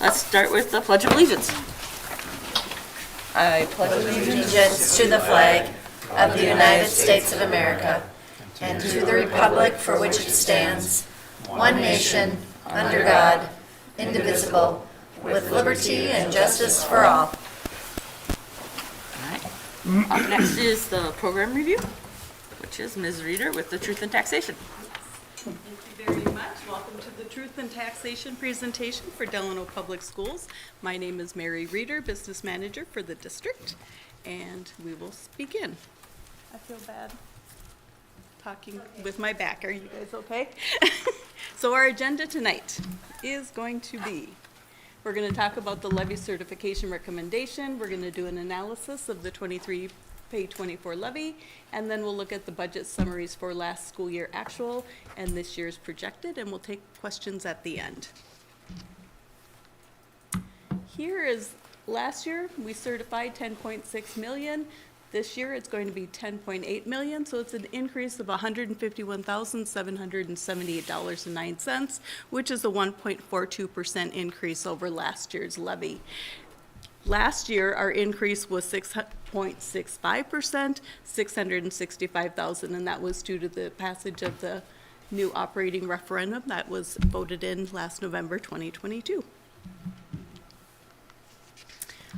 Let's start with the Pledge of Allegiance. I pledge allegiance to the flag of the United States of America and to the republic for which it stands, one nation, under God, indivisible, with liberty and justice for all. All right. Up next is the program review, which is Ms. Reeder with the Truth in Taxation. Thank you very much. Welcome to the Truth in Taxation presentation for Delano Public Schools. My name is Mary Reeder, Business Manager for the district, and we will begin. I feel bad talking with my back. Are you guys okay? So our agenda tonight is going to be, we're going to talk about the levy certification recommendation. We're going to do an analysis of the 23 pay 24 levy, and then we'll look at the budget summaries for last school year actual and this year's projected, and we'll take questions at the end. Here is last year we certified 10.6 million. This year it's going to be 10.8 million, so it's an increase of $151,778.09, which is a 1.42% increase over last year's levy. Last year, our increase was 6.65%, $665,000, and that was due to the passage of the new operating referendum that was voted in last November 2022.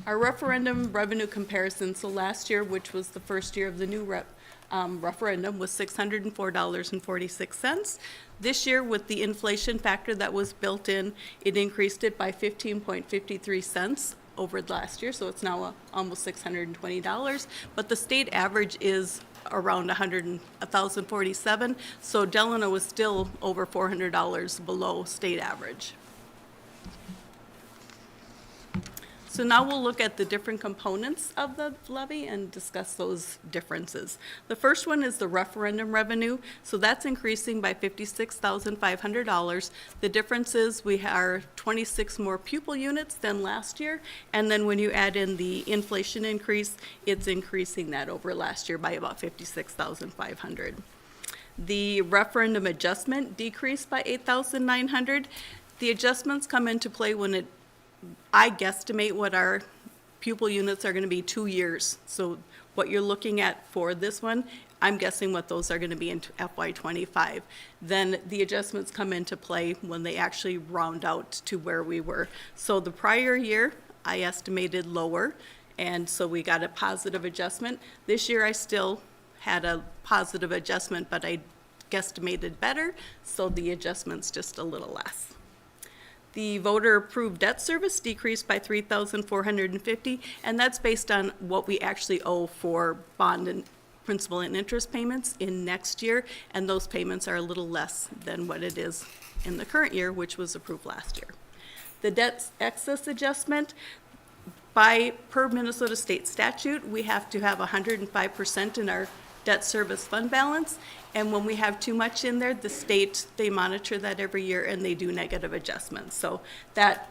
Our referendum revenue comparison, so last year, which was the first year of the new referendum, was $604.46. This year, with the inflation factor that was built in, it increased it by 15.53 cents over last year, so it's now almost $620, but the state average is around $1,047, so Delano was still over $400 below state average. So now we'll look at the different components of the levy and discuss those differences. The first one is the referendum revenue. So that's increasing by $56,500. The difference is we are 26 more pupil units than last year. And then when you add in the inflation increase, it's increasing that over last year by about $56,500. The referendum adjustment decreased by $8,900. The adjustments come into play when I guesstimate what our pupil units are going to be 2 years. So what you're looking at for this one, I'm guessing what those are going to be in FY25. Then the adjustments come into play when they actually round out to where we were. So the prior year, I estimated lower, and so we got a positive adjustment. This year, I still had a positive adjustment, but I guesstimated better, so the adjustment's just a little less. The voter-approved debt service decreased by $3,450, and that's based on what we actually owe for bond and principal and interest payments in next year, and those payments are a little less than what it is in the current year, which was approved last year. The debt excess adjustment, per Minnesota state statute, we have to have 105% in our debt service fund balance, and when we have too much in there, the state, they monitor that every year and they do negative adjustments. So that,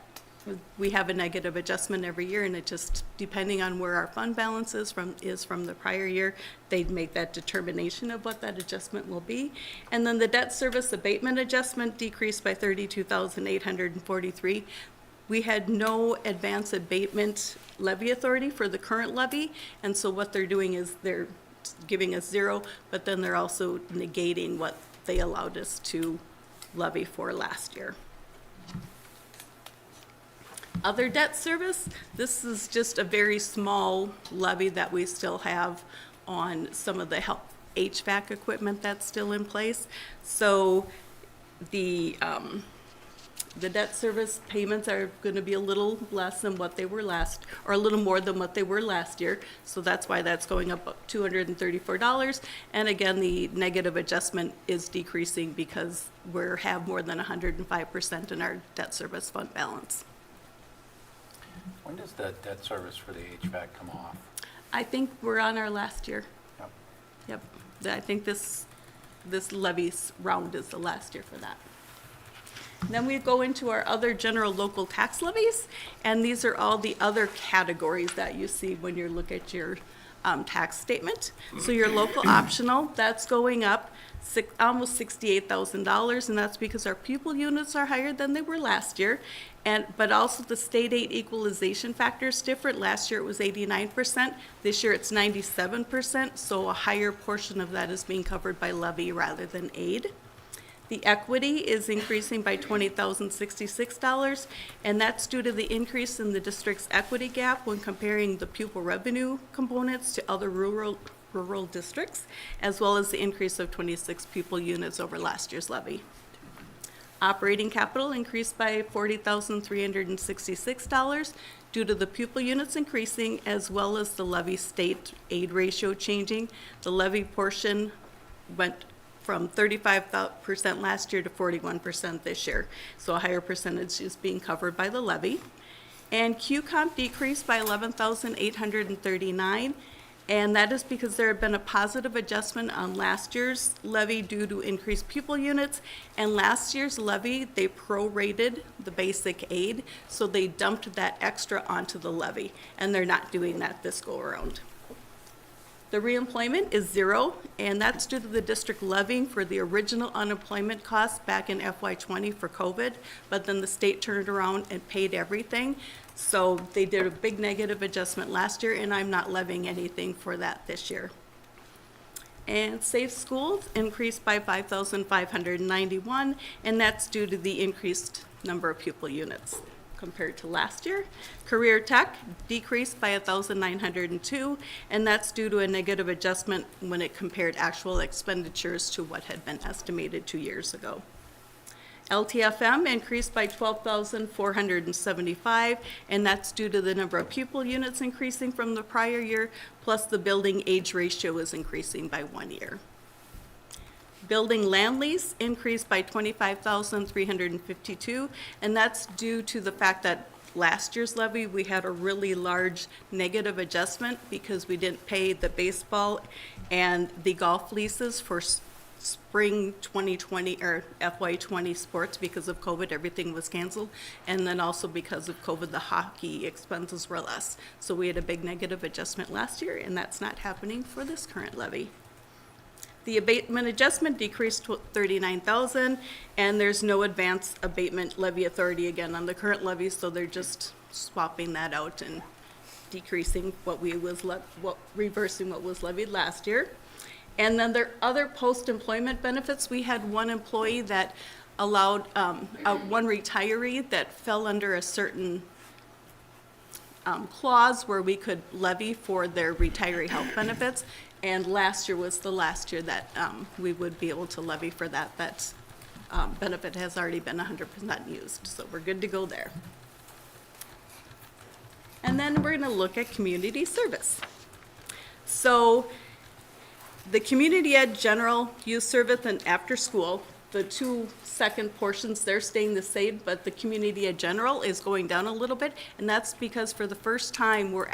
we have a negative adjustment every year, and it just, depending on where our fund balance is from the prior year, they'd make that determination of what that adjustment will be. And then the debt service abatement adjustment decreased by $32,843. We had no advance abatement levy authority for the current levy, and so what they're doing is they're giving us zero, but then they're also negating what they allowed us to levy for last year. Other debt service, this is just a very small levy that we still have on some of the HVAC equipment that's still in place. So the debt service payments are going to be a little less than what they were or a little more than what they were last year. So that's why that's going up $234. And again, the negative adjustment is decreasing because we have more than 105% in our debt service fund balance. When does the debt service for the HVAC come off? I think we're on our last year. Yep. Yep. I think this levy round is the last year for that. Then we go into our other general local tax levies, and these are all the other categories that you see when you look at your tax statement. So your local optional, that's going up almost $68,000, and that's because our pupil units are higher than they were last year. But also the state aid equalization factor is different. Last year it was 89%. This year it's 97%, so a higher portion of that is being covered by levy rather than aid. The equity is increasing by $20,066, and that's due to the increase in the district's equity gap when comparing the pupil revenue components to other rural districts, as well as the increase of 26 pupil units over last year's levy. Operating capital increased by $40,366 due to the pupil units increasing, as well as the levy state aid ratio changing. The levy portion went from 35% last year to 41% this year, so a higher percentage is being covered by the levy. And Q-Comp decreased by $11,839, and that is because there had been a positive adjustment on last year's levy due to increased pupil units. And last year's levy, they prorated the basic aid, so they dumped that extra onto the levy, and they're not doing that this go around. The reemployment is 0, and that's due to the district levying for the original unemployment costs back in FY20 for COVID, but then the state turned around and paid everything. So they did a big negative adjustment last year, and I'm not levying anything for that this year. And Safe Schools increased by $5,591, and that's due to the increased number of pupil units compared to last year. Career Tech decreased by $1,902, and that's due to a negative adjustment when it compared actual expenditures to what had been estimated 2 years ago. LTFM increased by $12,475, and that's due to the number of pupil units increasing from the prior year, plus the building age ratio is increasing by 1 year. Building land lease increased by $25,352, and that's due to the fact that last year's levy, we had a really large negative adjustment because we didn't pay the baseball and the golf leases for spring 2020 or FY20 sports because of COVID, everything was canceled. And then also because of COVID, the hockey expenses were less. So we had a big negative adjustment last year, and that's not happening for this current levy. The abatement adjustment decreased to $39,000, and there's no advance abatement levy authority again on the current levy, so they're just swapping that out and decreasing reversing what was levied last year. And then there are other post-employment benefits. We had one employee that allowed, one retiree that fell under a certain clause where we could levy for their retiree health benefits. And last year was the last year that we would be able to levy for that. That benefit has already been 100% used, so we're good to go there. And then we're going to look at community service. So the community ed, general, youth service, and after school, the two second portions, they're staying the same, but the community ed general is going down a little bit, and that's because for the first time, we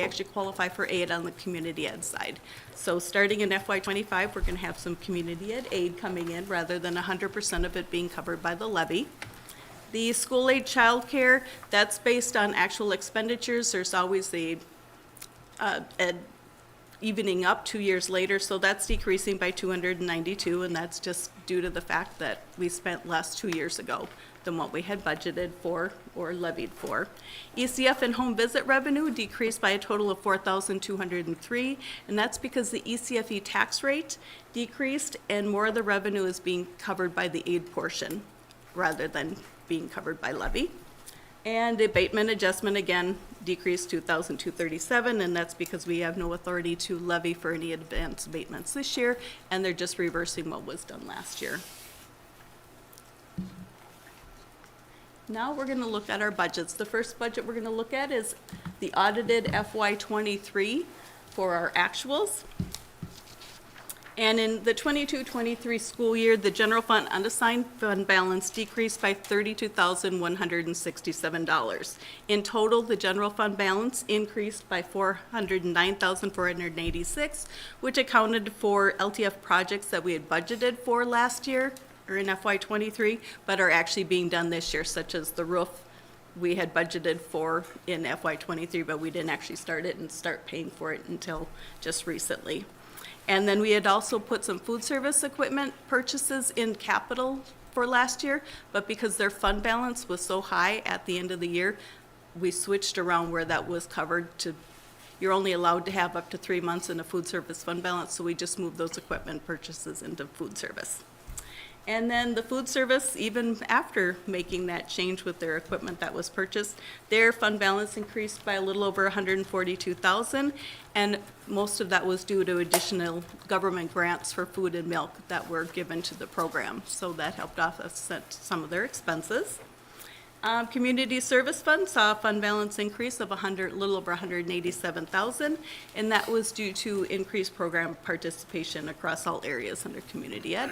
actually qualify for aid on the community ed side. So starting in FY25, we're gonna have some community ed aid coming in rather than 100% of it being covered by the levy. The school aid childcare, that's based on actual expenditures. There's always a evening up 2 years later, so that's decreasing by $292, and that's just due to the fact that we spent less 2 years ago than what we had budgeted for or levied for. ECF and home visit revenue decreased by a total of $4,203, and that's because the ECFE tax rate decreased and more of the revenue is being covered by the aid portion rather than being covered by levy. And abatement adjustment, again, decreased $2,237, and that's because we have no authority to levy for any advance abatements this year, and they're just reversing what was done last year. Now we're going to look at our budgets. The first budget we're going to look at is the audited FY23 for our actuals. And in the 22-23 school year, the general fund unassigned fund balance decreased by $32,167. In total, the general fund balance increased by $409,486, which accounted for LTF projects that we had budgeted for last year, or in FY23, but are actually being done this year, such as the roof we had budgeted for in FY23, but we didn't actually start paying for it until just recently. And then we had also put some food service equipment purchases in capital for last year, but because their fund balance was so high at the end of the year, we switched around where that was covered to, you're only allowed to have up to 3 months in a food service fund balance, so we just moved those equipment purchases into food service. And then the food service, even after making that change with their equipment that was purchased, their fund balance increased by a little over 142,000, and most of that was due to additional government grants for food and milk that were given to the program. So that helped offset some of their expenses. Community Service Fund saw a fund balance increase of a little over 187,000, and that was due to increased program participation across all areas under community ed.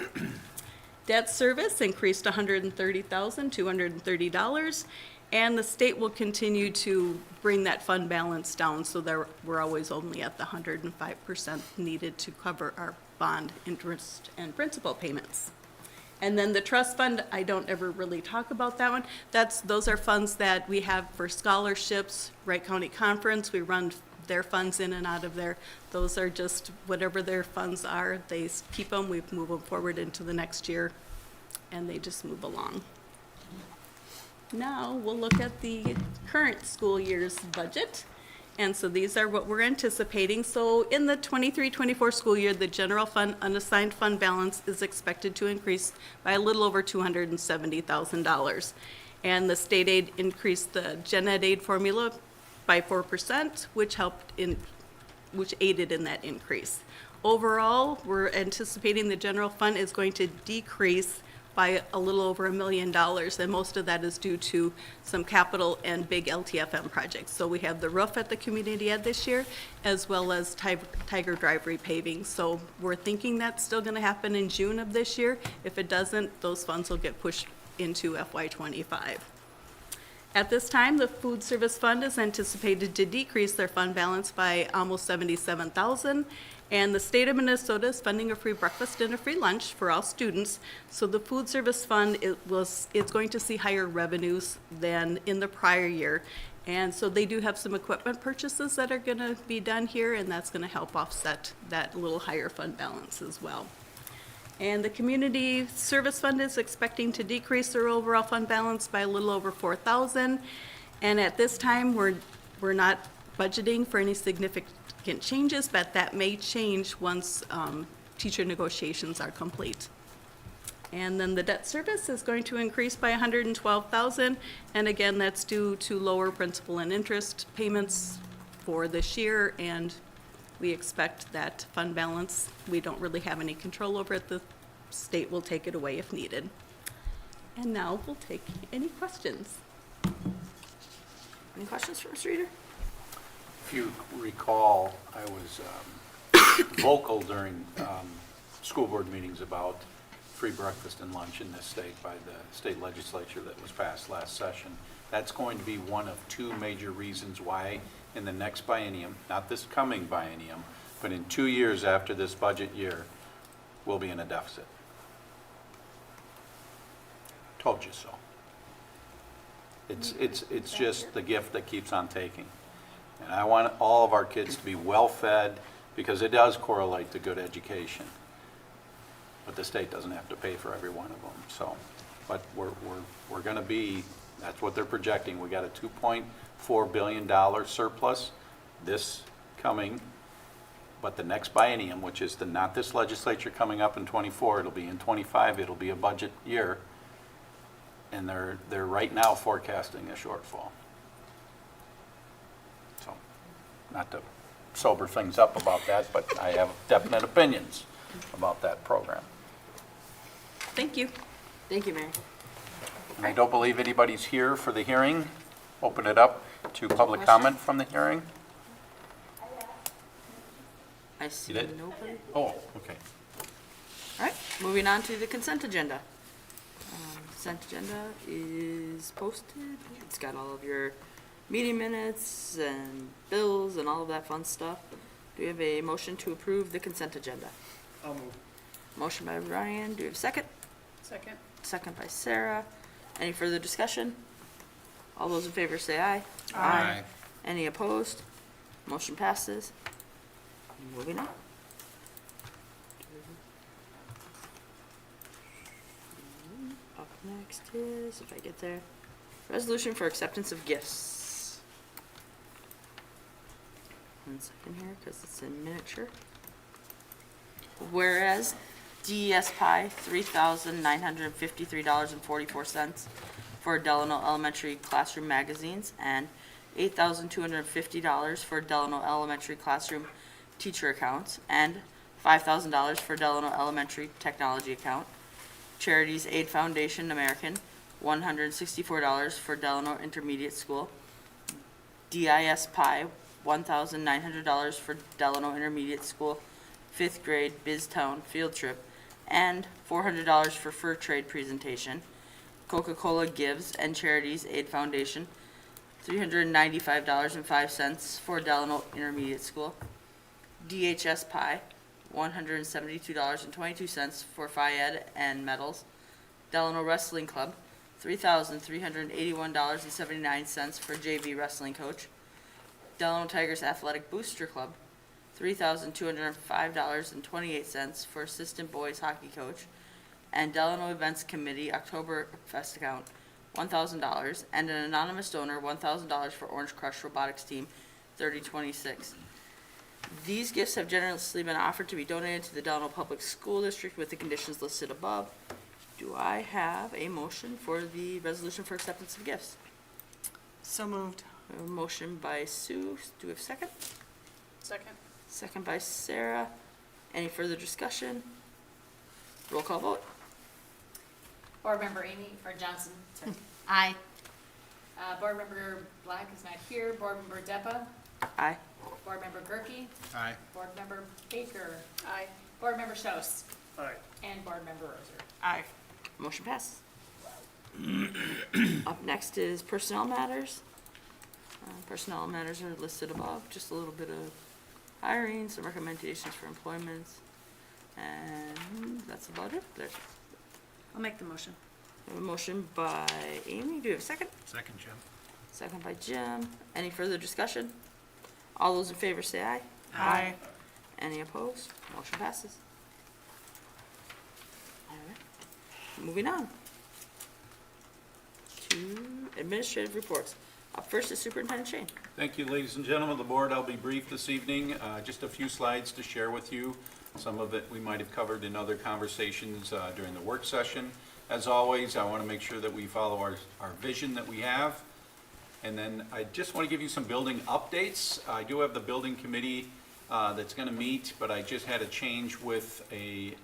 Debt service increased $130,230, and the state will continue to bring that fund balance down, so we're always only at the 105% needed to cover our bond interest and principal payments. And then the trust fund, I don't ever really talk about that one. Those are funds that we have for scholarships, Wright County Conference, we run their funds in and out of there. Those are just whatever their funds are, they keep them, we move them forward into the next year, and they just move along. Now, we'll look at the current school year's budget. And so these are what we're anticipating. So in the 23-24 school year, the general fund unassigned fund balance is expected to increase by a little over $270,000. And the state aid increased the gen ed aid formula by 4%, which aided in that increase. Overall, we're anticipating the general fund is going to decrease by a little over $1 million, and most of that is due to some capital and big LTFM projects. So we have the roof at the community ed this year, as well as Tiger Drive repaving. So we're thinking that's still gonna happen in June of this year. If it doesn't, those funds will get pushed into FY25. At this time, the food service fund is anticipated to decrease their fund balance by almost $77,000. And the state of Minnesota is funding a free breakfast and a free lunch for all students. So the food service fund, it's going to see higher revenues than in the prior year. And so they do have some equipment purchases that are gonna be done here, and that's gonna help offset that little higher fund balance as well. And the community service fund is expecting to decrease their overall fund balance by a little over $4,000. And at this time, we're not budgeting for any significant changes, but that may change once teacher negotiations are complete. And then the debt service is going to increase by $112,000, and again, that's due to lower principal and interest payments for this year, and we expect that fund balance, we don't really have any control over it. The state will take it away if needed. And now we'll take any questions. Any questions for Mr. Reader? If you recall, I was vocal during school board meetings about free breakfast and lunch in this state by the state legislature that was passed last session. That's going to be one of two major reasons why in the next biennium, not this coming biennium, but in 2 years after this budget year, we'll be in a deficit. Told you so. It's just the gift that keeps on taking. And I want all of our kids to be well-fed because it does correlate to good education. But the state doesn't have to pay for every one of them, so. But we're gonna be, that's what they're projecting. We got a $2.4 billion surplus this coming, but the next biennium, which is not this legislature coming up in '24, it'll be in '25, it'll be a budget year. And they're right now forecasting a shortfall. So, not to sober things up about that, but I have definite opinions about that program. Thank you. Thank you, Mary. And I don't believe anybody's here for the hearing. Open it up to public comment from the hearing. I see You did? nobody. Oh, okay. All right, moving on to the consent agenda. Consent agenda is posted. It's got all of your meeting minutes and bills and all of that fun stuff. Do we have a motion to approve the consent agenda? I'll move. Motion by Ryan. Do we have a second? Second. Second by Sarah. Any further discussion? All those in favor say aye. Aye. Any opposed? Motion passes. Moving on. Next is, if I get there, resolution for acceptance of gifts. One second here, because it's in miniature. Whereas DES Pie, $3,953.44 for Delano Elementary Classroom Magazines, and $8,250 for Delano Elementary Classroom Teacher Accounts, and $5,000 for Delano Elementary Technology Account. Charities Aid Foundation American, $164 for Delano Intermediate School. DIS Pie, $1,900 for Delano Intermediate School, 5th grade BizTown field trip, and $400 for fur trade presentation. Coca-Cola Gives and Charities Aid Foundation, $395.05 for Delano Intermediate School. DHS Pie, $172.22 for FIED and medals. Delano Wrestling Club, $3,381.79 for JV wrestling coach. Delano Tigers Athletic Booster Club, $3,205.28 for assistant boys hockey coach. And Delano Events Committee Oktoberfest account, $1,000, and an anonymous donor, $1,000 for Orange Crush Robotics Team 3026. These gifts have generously been offered to be donated to the Delano Public School District with the conditions listed above. Do I have a motion for the resolution for acceptance of gifts? So moved. We have a motion by Sue. Do we have a second? Second. Second by Sarah. Any further discussion? Roll call vote. Board Member Amy, or Johnson, sorry. Aye. Board Member Black is not here. Board Member Deppa. Aye. Board Member Gerke. Aye. Board Member Baker. Aye. Board Member Schoss. Aye. And Board Member Roser. Aye. Motion passes. Up next is personnel matters. Personnel matters are listed above, just a little bit of hiring, some recommendations for employments, and that's about it. There's I'll make the motion. a motion by Amy. Do you have a second? Second, Jim. Second by Jim. Any further discussion? All those in favor say aye. Aye. Any opposed? Motion passes. All right. Moving on to administrative reports. Up first is Superintendent Shane. Thank you, ladies and gentlemen of the board. I'll be brief this evening. Just a few slides to share with you. Some of it we might have covered in other conversations during the work session. As always, I want to make sure that we follow our vision that we have. And then I just want to give you some building updates. I do have the building committee that's going to meet, but I just had a change with a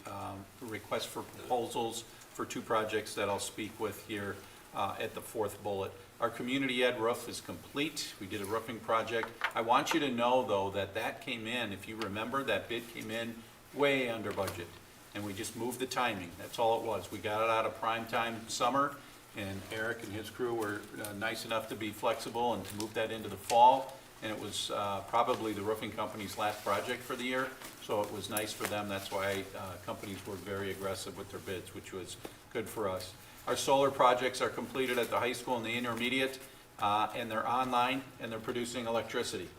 request for proposals for two projects that I'll speak with here at the fourth bullet. Our community ed roof is complete. We did a roofing project. I want you to know, though, that that came in, if you remember, that bid came in way under budget. And we just moved the timing. That's all it was. We got it out of prime time summer, and Eric and his crew were nice enough to be flexible and to move that into the fall. And it was probably the roofing company's last project for the year, so it was nice for them. That's why companies were very aggressive with their bids, which was good for us. Our solar projects are completed at the high school and the intermediate, and they're online, and they're producing electricity.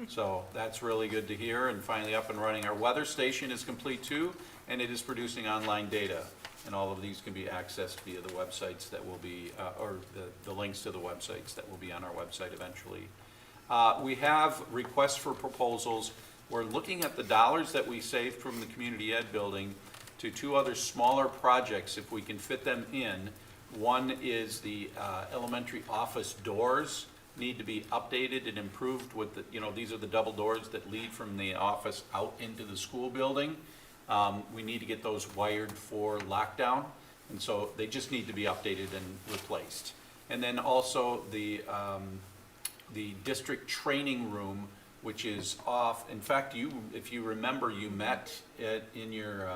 So that's really good to hear, and finally up and running. Our weather station is complete too, and it is producing online data. And all of these can be accessed via the websites that will be, or the links to the websites that will be on our website eventually. We have requests for proposals. We're looking at the dollars that we saved from the community ed building to two other smaller projects, if we can fit them in. One is the elementary office doors need to be updated and improved with the, these are the double doors that lead from the office out into the school building. We need to get those wired for lockdown, and so they just need to be updated and replaced. And then also the district training room, which is off. In fact, if you remember, you met in your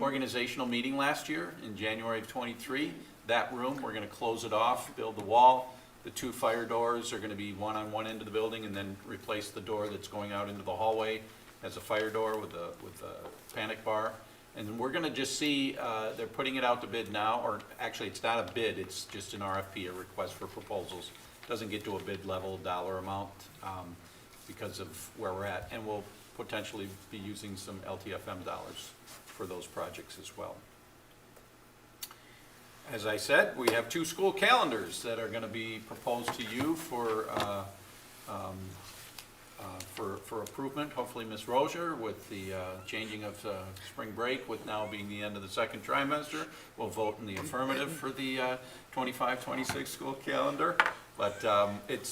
organizational meeting last year in January of '23. That room, we're going to close it off, build the wall. The two fire doors are going to be one on one end of the building, and then replace the door that's going out into the hallway as a fire door with a panic bar. And then we're going to just see, they're putting it out to bid now, or actually it's not a bid, it's just an RFP, a request for proposals. Doesn't get to a bid level dollar amount because of where we're at. And we'll potentially be using some LTFM dollars for those projects as well. as I said, we have 2 school calendars that are going to be proposed to you for approval. Hopefully, Ms. Rozier, with the changing of spring break, with now being the end of the second trimester, will vote in the affirmative for the 25-26 school calendar. But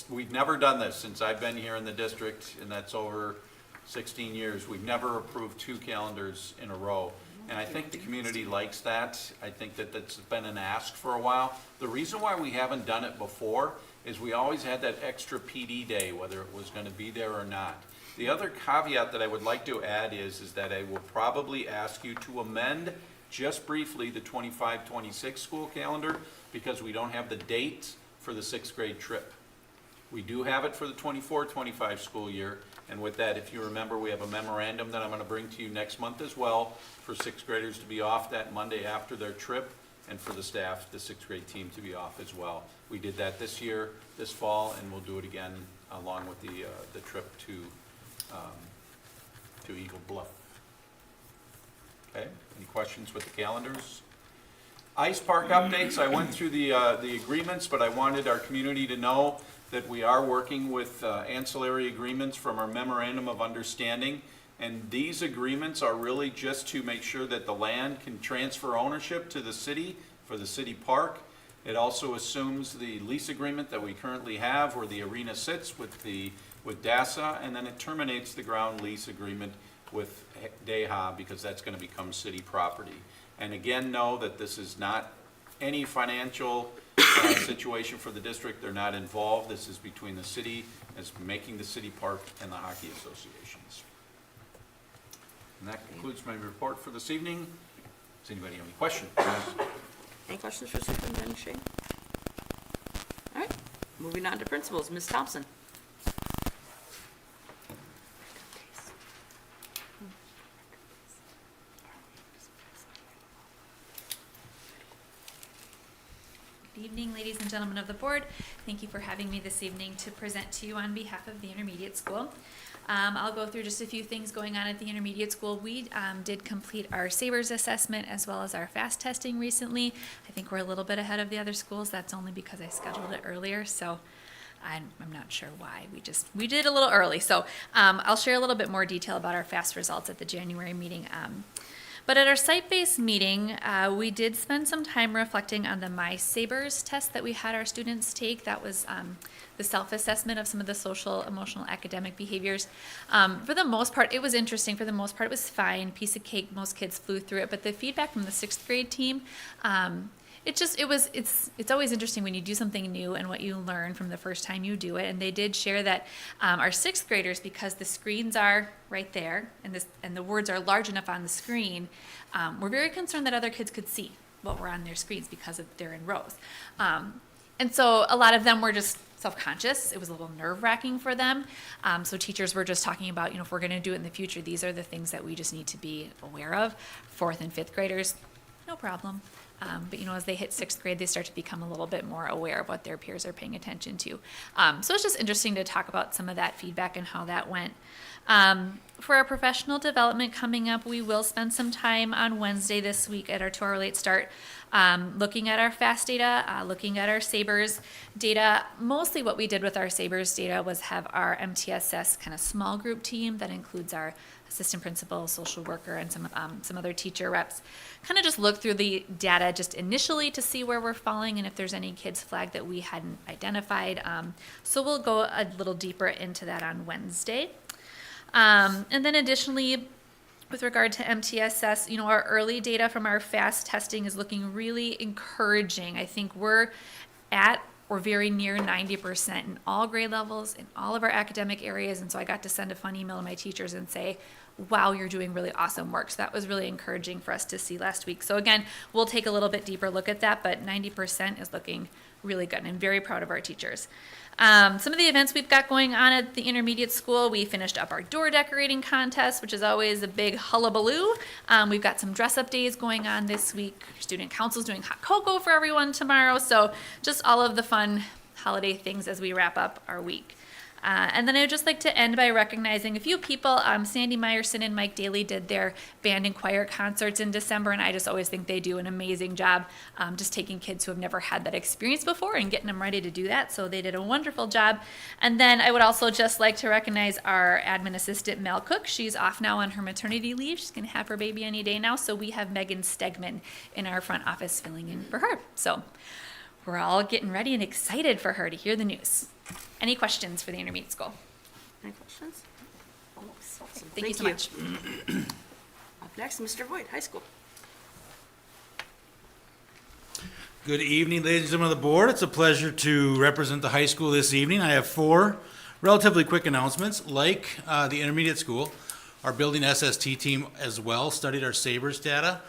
we've never done this since I've been here in the district, and that's over 16 years. We've never approved 2 calendars in a row. And I think the community likes that. I think that that's been an ask for a while. The reason why we haven't done it before is we always had that extra PD day, whether it was going to be there or not. The other caveat that I would like to add is that I will probably ask you to amend just briefly the 25-26 school calendar, because we don't have the dates for the 6th grade trip. We do have it for the 24-25 school year, and with that, if you remember, we have a memorandum that I'm going to bring to you next month as well, for 6th graders to be off that Monday after their trip, and for the staff, the 6th grade team, to be off as well. We did that this year, this fall, and we'll do it again along with the trip to Eagle Bluff. Okay, any questions with the calendars? Ice Park updates, I went through the agreements, but I wanted our community to know that we are working with ancillary agreements from our Memorandum of Understanding. And these agreements are really just to make sure that the land can transfer ownership to the city for the city park. It also assumes the lease agreement that we currently have where the arena sits with DASA, and then it terminates the ground lease agreement with DEHA, because that's going to become city property. And again, know that this is not any financial situation for the district. They're not involved. This is between the city as making the city park and the hockey associations. And that concludes my report for this evening. Does anybody have any questions? Any questions for Superintendent Shea? All right, moving on to principals. Ms. Thompson. Good evening, ladies and gentlemen of the board. Thank you for having me this evening to present to you on behalf of the intermediate school. I'll go through just a few things going on at the intermediate school. We did complete our SABRS assessment as well as our FAST testing recently. I think we're a little bit ahead of the other schools. That's only because I scheduled it earlier, so I'm not sure why. We did a little early. So I'll share a little bit more detail about our FAST results at the January meeting. But at our site-based meeting, we did spend some time reflecting on the My SABRS test that we had our students take. That was the self-assessment of some of the social, emotional, academic behaviors. For the most part, it was interesting. For the most part, it was fine. Piece of cake. Most kids flew through it. But the feedback from the 6th grade team, it's always interesting when you do something new and what you learn from the first time you do it. And they did share that our 6th graders, because the screens are right there and the words are large enough on the screen, we're very concerned that other kids could see what were on their screens because they're in rows. And so a lot of them were just self-conscious. It was a little nerve-wracking for them. So teachers were just talking about, if we're going to do it in the future, these are the things that we just need to be aware of. 4th and 5th graders, no problem. But as they hit 6th grade, they start to become a little bit more aware of what their peers are paying attention to. So it's just interesting to talk about some of that feedback and how that went. For our professional development coming up, we will spend some time on Wednesday this week at our 2-hour late start, looking at our FAST data, looking at our SABRS data. Mostly what we did with our SABRS data was have our MTSS kind of small group team that includes our assistant principal, social worker, and some other teacher reps. Kind of just look through the data just initially to see where we're falling and if there's any kids flagged that we hadn't identified. So we'll go a little deeper into that on Wednesday. And then additionally, with regard to MTSS, our early data from our FAST testing is looking really encouraging. I think we're at or very near 90% in all grade levels, in all of our academic areas. And so I got to send a fun email to my teachers and say, wow, you're doing really awesome work. So that was really encouraging for us to see last week. So again, we'll take a little bit deeper look at that, but 90% is looking really good, and I'm very proud of our teachers. Some of the events we've got going on at the intermediate school, we finished up our door decorating contest, which is always a big hullabaloo. We've got some dress-up days going on this week. Student council's doing hot cocoa for everyone tomorrow. So just all of the fun holiday things as we wrap up our week. And then I would just like to end by recognizing a few people. Sandy Meyerson and Mike Daly did their band and choir concerts in December, and I just always think they do an amazing job just taking kids who have never had that experience before and getting them ready to do that. So they did a wonderful job. And then I would also just like to recognize our admin assistant, Mel Cook. She's off now on her maternity leave. She's going to have her baby any day now. So we have Megan Stegman in our front office filling in for her. So we're all getting ready and excited for her to hear the news. Any questions for the intermediate school? Any questions? Awesome. Thank you so much. Up next, Mr. Voigt, high school. Good evening, ladies and gentlemen of the board. It's a pleasure to represent the high school this evening. I have 4 relatively quick announcements. Like the intermediate school, our building SST team as well studied our SABRS data.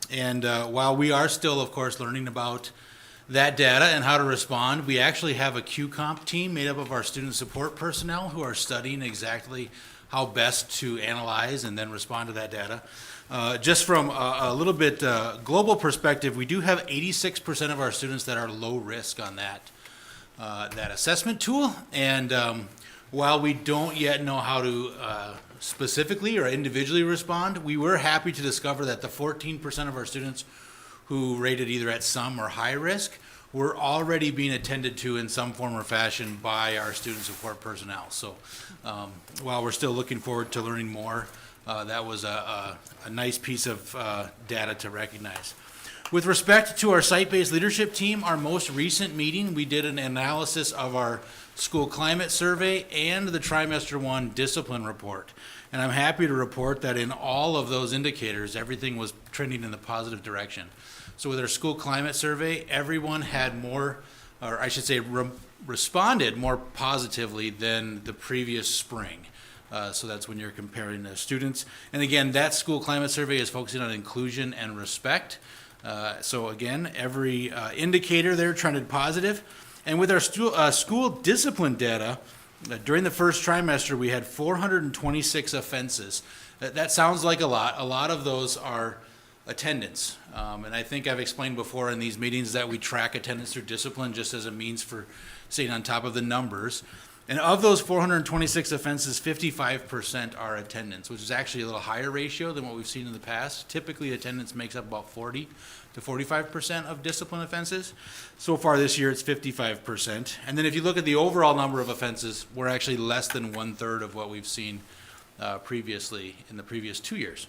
And while we are still, of course, learning about that data and how to respond, we actually have a QComp team made up of our student support personnel who are studying exactly how best to analyze and then respond to that data. Just from a little bit global perspective, we do have 86% of our students that are low risk on that assessment tool. And while we don't yet know how to specifically or individually respond, we were happy to discover that the 14% of our students who rated either at some or high risk were already being attended to in some form or fashion by our student support personnel. So while we're still looking forward to learning more, that was a nice piece of data to recognize. With respect to our site-based leadership team, our most recent meeting, we did an analysis of our school climate survey and the trimester 1 discipline report. And I'm happy to report that in all of those indicators, everything was trending in the positive direction. So with our school climate survey, everyone had more, or I should say responded more positively than the previous spring. So that's when you're comparing the students. And again, that school climate survey is focusing on inclusion and respect. So again, every indicator there trended positive. And with our school discipline data, during the first trimester, we had 426 offenses. That sounds like a lot. A lot of those are attendance. And I think I've explained before in these meetings that we track attendance through discipline just as a means for staying on top of the numbers. And of those 426 offenses, 55% are attendance, which is actually a little higher ratio than what we've seen in the past. Typically, attendance makes up about 40 to 45% of discipline offenses. So far this year, it's 55%. And then if you look at the overall number of offenses, we're actually less than 1/3 of what we've seen previously in the previous 2 years.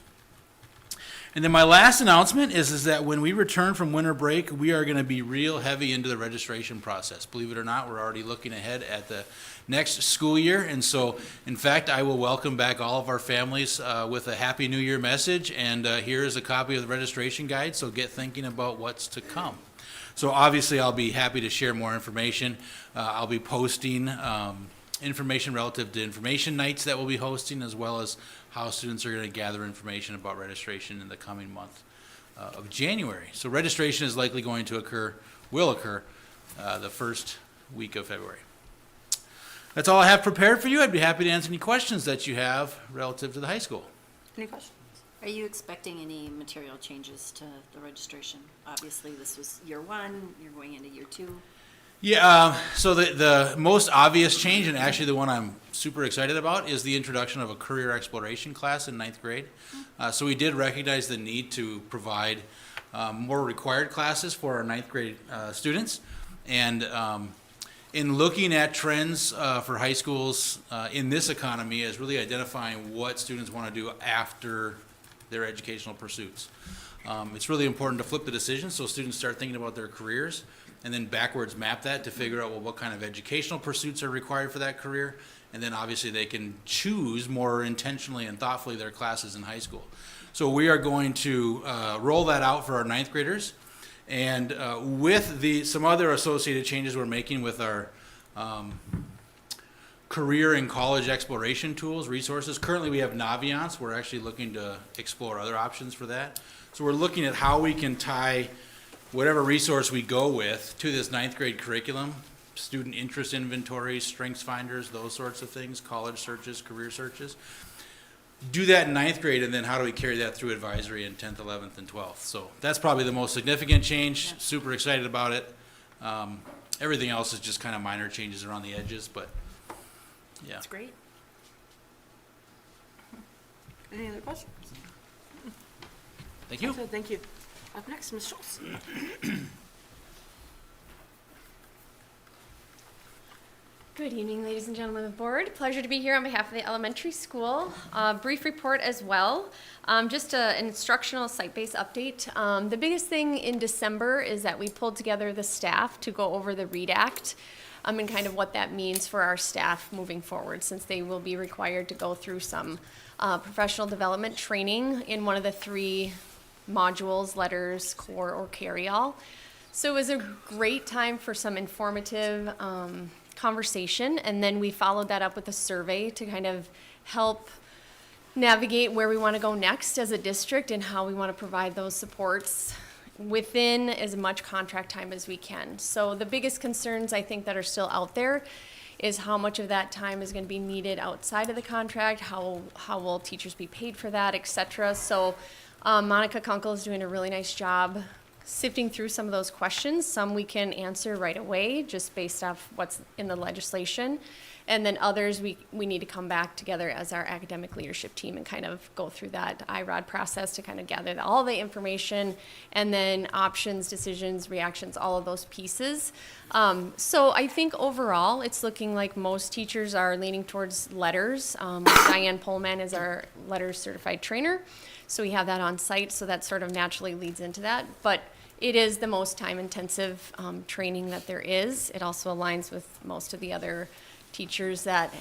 And then my last announcement is that when we return from winter break, we are going to be real heavy into the registration process. Believe it or not, we're already looking ahead at the next school year. And so, in fact, I will welcome back all of our families with a Happy New Year message. And here is a copy of the registration guide, so get thinking about what's to come. So obviously, I'll be happy to share more information. I'll be posting information relative to information nights that we'll be hosting, as well as how students are going to gather information about registration in the coming month of January. So registration is likely going to will occur the first week of February. That's all I have prepared for you. I'd be happy to answer any questions that you have relative to the high school. Any questions? Are you expecting any material changes to the registration? Obviously, this was year 1, you're going into year 2. Yeah, so the most obvious change, and actually the one I'm super excited about, is the introduction of a career exploration class in 9th grade. So we did recognize the need to provide more required classes for our 9th grade students. And in looking at trends for high schools in this economy is really identifying what students want to do after their educational pursuits. It's really important to flip the decision so students start thinking about their careers and then backwards map that to figure out, well, what kind of educational pursuits are required for that career. And then obviously they can choose more intentionally and thoughtfully their classes in high school. So we are going to roll that out for our 9th graders. And with some other associated changes we're making with our career and college exploration tools, resources. Currently we have Naviance. We're actually looking to explore other options for that. So we're looking at how we can tie whatever resource we go with to this 9th grade curriculum, student interest inventories, strengths finders, those sorts of things, college searches, career searches. Do that in 9th grade, and then how do we carry that through advisory in 10th, 11th, and 12th? So that's probably the most significant change. Yeah. Super excited about it. Everything else is just kind of minor changes around the edges, but Yeah. That's great. Any other questions? Thank you. So, thank you. Up next, Ms. Schultz. Good evening, ladies and gentlemen of the board. Pleasure to be here on behalf of the elementary school. Brief report as well. Just an instructional site-based update. The biggest thing in December is that we pulled together the staff to go over the READ Act and kind of what that means for our staff moving forward, since they will be required to go through some professional development training in one of the 3 modules, letters, core, or carry-all. So it was a great time for some informative conversation, and then we followed that up with a survey to kind of help navigate where we want to go next as a district and how we want to provide those supports within as much contract time as we can. So the biggest concerns I think that are still out there is how much of that time is going to be needed outside of the contract, how will teachers be paid for that, etc. So Monica Kunkel is doing a really nice job sifting through some of those questions. Some we can answer right away just based off what's in the legislation. And then others we need to come back together as our academic leadership team and kind of go through that IROD process to kind of gather all the information and then options, decisions, reactions, all of those pieces. So I think overall it's looking like most teachers are leaning towards letters. Diane Pullman is our letters certified trainer. So we have that on site, so that sort of naturally leads into that. But it is the most time-intensive training that there is. It also aligns with most of the other teachers that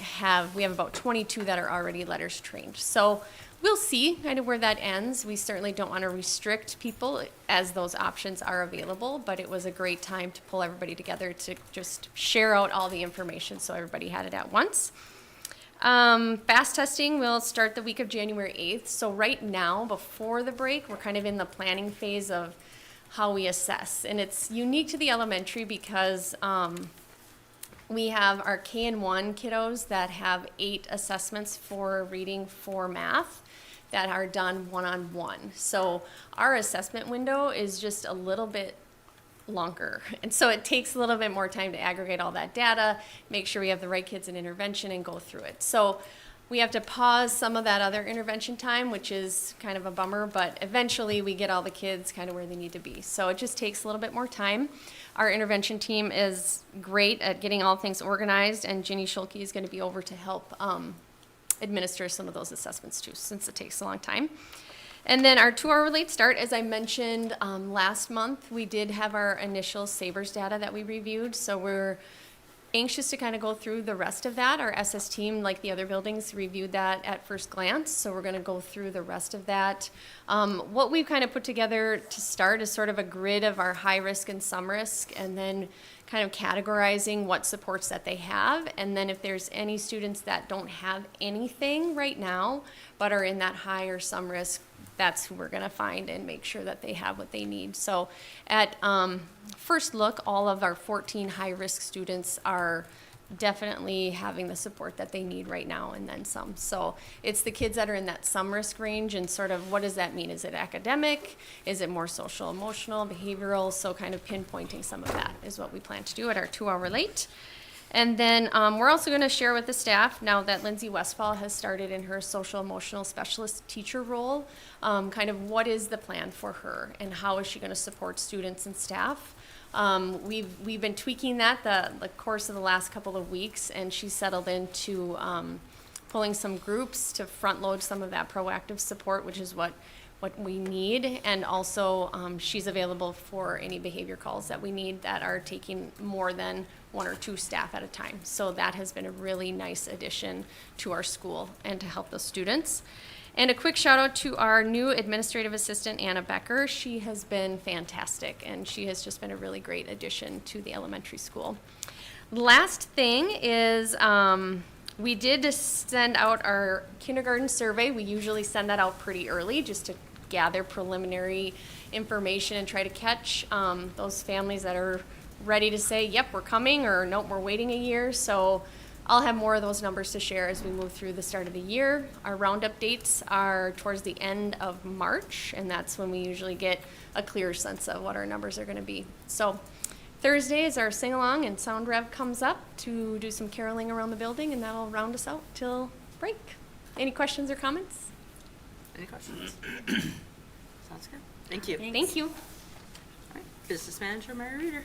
we have about 22 that are already letters trained. So we'll see kind of where that ends. We certainly don't want to restrict people as those options are available, but it was a great time to pull everybody together to just share out all the information so everybody had it at once. Fast testing will start the week of January 8th. So right now, before the break, we're kind of in the planning phase of how we assess. And it's unique to the elementary because we have our K and 1 kiddos that have 8 assessments for reading, for math that are done one-on-one. So our assessment window is just a little bit longer. And so it takes a little bit more time to aggregate all that data, make sure we have the right kids in intervention and go through it. So we have to pause some of that other intervention time, which is kind of a bummer, but eventually we get all the kids kind of where they need to be. So it just takes a little bit more time. Our intervention team is great at getting all things organized, and Ginny Schulke is going to be over to help administer some of those assessments too, since it takes a long time. And then our 2-hour late start, as I mentioned last month, we did have our initial Savers data that we reviewed, so we're anxious to kind of go through the rest of that. Our SS team, like the other buildings, reviewed that at first glance, so we're going to go through the rest of that. What we've kind of put together to start is sort of a grid of our high risk and some risk, and then kind of categorizing what supports that they have, and then if there's any students that don't have anything right now but are in that high or some risk, that's who we're going to find and make sure that they have what they need. So at first look, all of our 14 high-risk students are definitely having the support that they need right now and then some. So it's the kids that are in that some risk range, and sort of what does that mean? Is it academic? Is it more social, emotional, behavioral? So kind of pinpointing some of that is what we plan to do at our 2-hour late. And then we're also going to share with the staff, now that Lindsay Westfall has started in her social emotional specialist teacher role, kind of what is the plan for her and how is she going to support students and staff. We've been tweaking that the course of the last couple of weeks, and she's settled into pulling some groups to front load some of that proactive support, which is what we need. And also she's available for any behavior calls that we need that are taking more than 1 or 2 staff at a time. So that has been a really nice addition to our school and to help the students. And a quick shout out to our new administrative assistant, Anna Becker. She has been fantastic, and she has just been a really great addition to the elementary school. Last thing is we did send out our kindergarten survey. We usually send that out pretty early just to gather preliminary information and try to catch those families that are ready to say, yep, we're coming, or nope, we're waiting a year. So I'll have more of those numbers to share as we move through the start of the year. Our roundup dates are towards the end of March, and that's when we usually get a clearer sense of what our numbers are going to be. So if Thursday is our sing-along, and Sound Rev comes up to do some caroling around the building, and that'll round us out till break. Any questions or comments? Any questions? Sounds good. Thank you. Thank you. All right. Business Manager Mary Reader.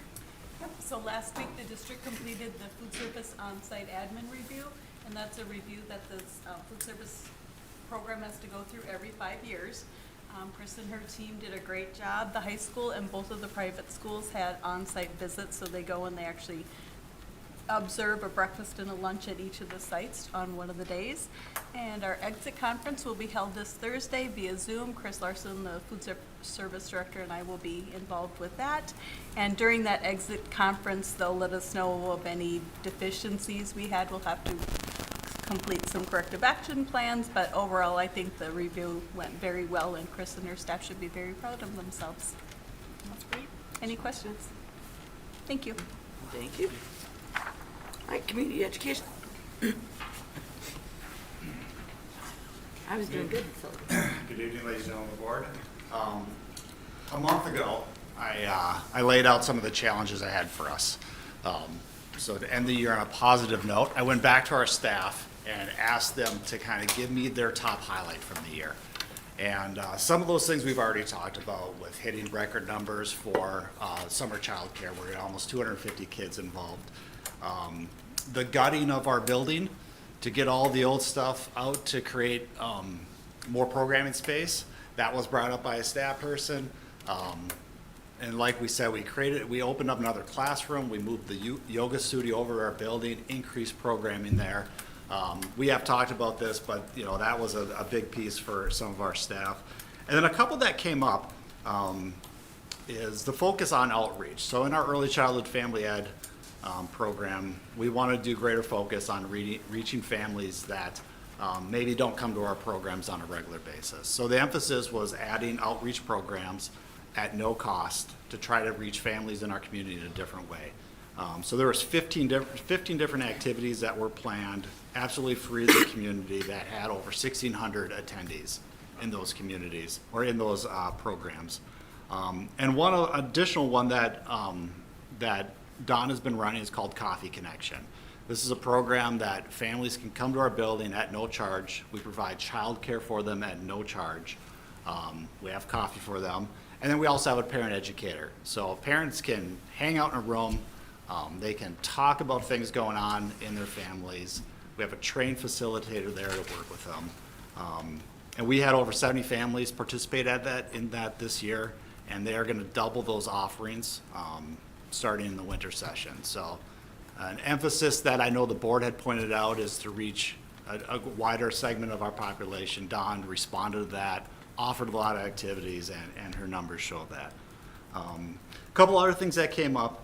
So last week, the district completed the food service on-site admin review, and that's a review that the food service program has to go through every 5 years. Chris and her team did a great job. The high school and both of the private schools had on-site visits, so they go and they actually observe a breakfast and a lunch at each of the sites on one of the days. And our exit conference will be held this Thursday via Zoom. Chris Larson, the food service director, and I will be involved with that. And during that exit conference, they'll let us know of any deficiencies we had. We'll have to complete some corrective action plans, but overall, I think the review went very well, and Chris and her staff should be very proud of themselves. That's great. Any questions? Thank you. Thank you. All right, community education. I was doing good until. Good evening, ladies and gentlemen of the board. A month ago, I laid out some of the challenges I had for us. So to end the year on a positive note, I went back to our staff and asked them to kind of give me their top highlight from the year. And some of those things we've already talked about, with hitting record numbers for summer childcare. We're at almost 250 kids involved. The gutting of our building to get all the old stuff out to create more programming space. That was brought up by a staff person. And like we said, we opened up another classroom. We moved the yoga studio over to our building, increased programming there. We have talked about this, but that was a big piece for some of our staff. And then a couple that came up is the focus on outreach. So in our early childhood family ed program, we want to do greater focus on reaching families that maybe don't come to our programs on a regular basis. So the emphasis was adding outreach programs at no cost to try to reach families in our community in a different way. So there was 15 different activities that were planned, absolutely free to the community, that had over 1,600 attendees in those communities, or in those programs. And one additional one that Don has been running is called Coffee Connection. This is a program that families can come to our building at no charge. We provide childcare for them at no charge. We have coffee for them. And then we also have a parent educator. So parents can hang out in a room. They can talk about things going on in their families. We have a trained facilitator there to work with them. And we had over 70 families participate in that this year, and they are going to double those offerings starting in the winter session. So an emphasis that I know the board had pointed out is to reach a wider segment of our population. Dawn responded to that, offered a lot of activities, and her numbers show that. A couple other things that came up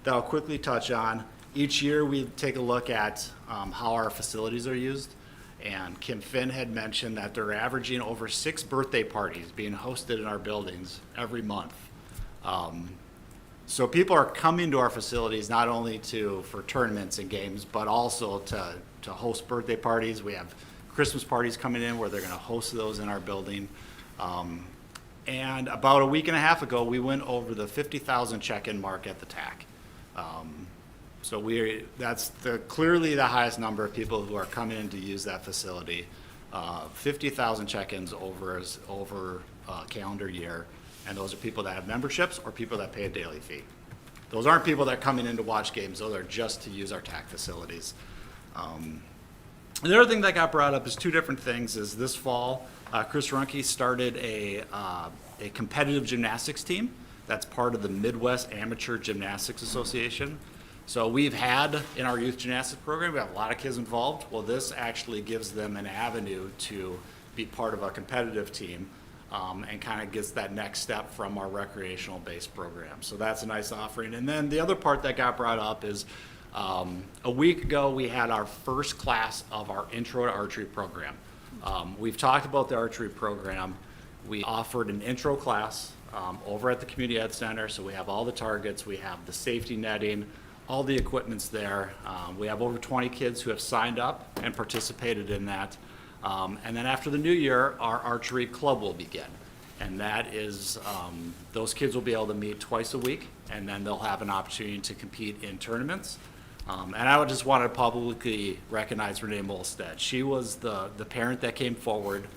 that I'll quickly touch on. Each year we take a look at how our facilities are used. And Kim Finn had mentioned that they're averaging over 6 birthday parties being hosted in our buildings every month. So people are coming to our facilities not only for tournaments and games, but also to host birthday parties. We have Christmas parties coming in where they're going to host those in our building. And about a week and a half ago, we went over the 50,000 check-in mark at the TAC. So that's clearly the highest number of people who are coming in to use that facility. 50,000 check-ins over a calendar year, and those are people that have memberships or people that pay a daily fee. Those aren't people that are coming in to watch games. Those are just to use our TAC facilities. The other thing that got brought up is 2 different things. Is this fall, Chris Runke started a competitive gymnastics team that's part of the Midwest Amateur Gymnastics Association. So we've had, in our youth gymnastics program, we have a lot of kids involved. Well, this actually gives them an avenue to be part of a competitive team, and kind of gets that next step from our recreational-based program. So that's a nice offering. And then the other part that got brought up is a week ago we had our first class of our Intro to Archery program. We've talked about the archery program. We offered an intro class over at the Community Ed Center, so we have all the targets, we have the safety netting, all the equipment's there. We have over 20 kids who have signed up and participated in that. And then after the new year, our archery club will begin. And that is, those kids will be able to meet twice a week, and then they'll have an opportunity to compete in tournaments. And I would just want to publicly recognize Renee Molstead. She was the parent that came forward,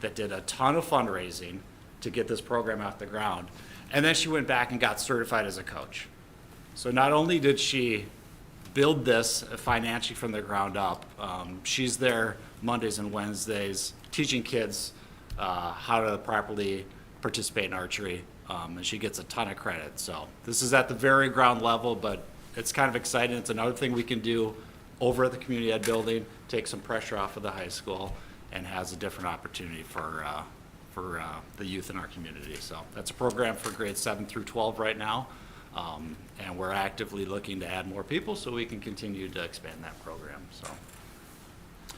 that did a ton of fundraising to get this program off the ground. And then she went back and got certified as a coach. So not only did she build this financially from the ground up, she's there Mondays and Wednesdays teaching kids how to properly participate in archery, and she gets a ton of credit. So this is at the very ground level, but it's kind of exciting. It's another thing we can do over at the community ed building, take some pressure off of the high school, and has a different opportunity for the youth in our community. So that's a program for grades 7 through 12 right now, and we're actively looking to add more people so we can continue to expand that program. So,